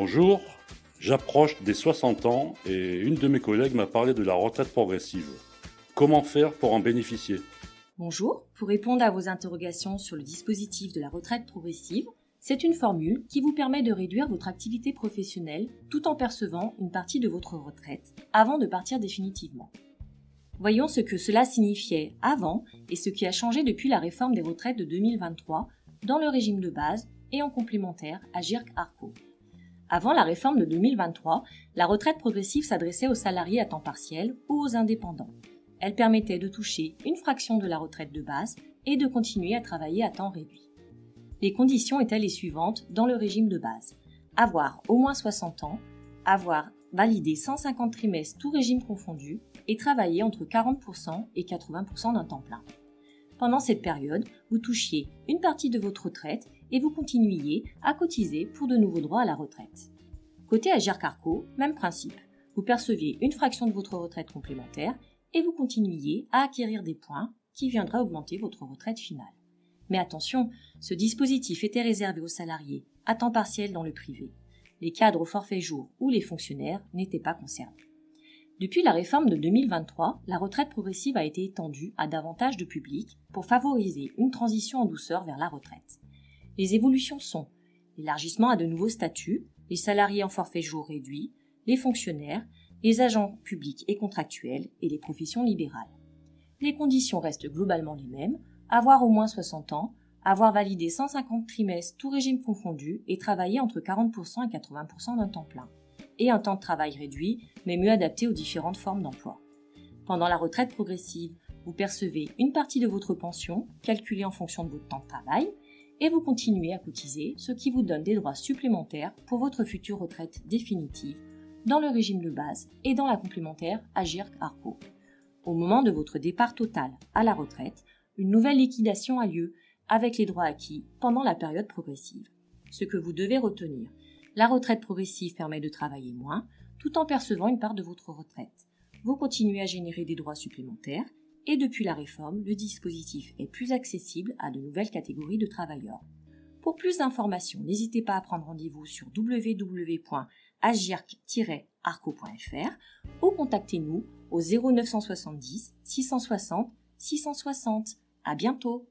Bonjour, j'approche des 60 ans et une de mes collègues m'a parlé de la retraite progressive. Comment faire pour en bénéficier? Bonjour, pour répondre à vos interrogations sur le dispositif de la retraite progressive, c'est une formule qui vous permet de réduire votre activité professionnelle tout en percevant une partie de votre retraite avant de partir définitivement. Voyons ce que cela signifiait avant et ce qui a changé depuis la réforme des retraites de 2023 dans le régime de base et en complémentaire à AGIRC-ARRCO. Avant la réforme de 2023, la retraite progressive s'adressait aux salariés à temps partiel ou aux indépendants. Elle permettait de toucher une fraction de la retraite de base et de continuer à travailler à temps réduit. Les conditions étaient les suivantes dans le régime de base. Avoir au moins 60 ans, avoir validé 150 trimestres tout régime confondu et travailler entre 40% et 80% d'un temps plein. Pendant cette période, vous touchiez une partie de votre retraite et vous continuiez à cotiser pour de nouveaux droits à la retraite. Côté AGIRC-ARRCO, même principe. Vous perceviez une fraction de votre retraite complémentaire et vous continuiez à acquérir des points qui viendraient augmenter votre retraite finale. Mais attention, ce dispositif était réservé aux salariés à temps partiel dans le privé. Les cadres au forfait jour ou les fonctionnaires n'étaient pas concernés. Depuis la réforme de 2023, la retraite progressive a été étendue à davantage de publics pour favoriser une transition en douceur vers la retraite. Les évolutions sont l'élargissement à de nouveaux statuts, les salariés en forfait jour réduit, les fonctionnaires, les agents publics et contractuels et les professions libérales. Les conditions restent globalement les mêmes, avoir au moins 60 ans, avoir validé 150 trimestres tout régime confondu et travailler entre 40% et 80% d'un temps plein, et un temps de travail réduit, mais mieux adapté aux différentes formes d'emploi. Pendant la retraite progressive, vous percevez une partie de votre pension, calculée en fonction de votre temps de travail, et vous continuez à cotiser, ce qui vous donne des droits supplémentaires pour votre future retraite définitive, dans le régime de base et dans la complémentaire AGIRC-ARRCO. Au moment de votre départ total à la retraite, une nouvelle liquidation a lieu avec les droits acquis pendant la période progressive. Ce que vous devez retenir, la retraite progressive permet de travailler moins tout en percevant une part de votre retraite. Vous continuez à générer des droits supplémentaires et depuis la réforme, le dispositif est plus accessible à de nouvelles catégories de travailleurs. Pour plus d'informations, n'hésitez pas à prendre rendez-vous sur www.agirc-arco.fr ou contactez-nous au 0970 660 660. À bientôt!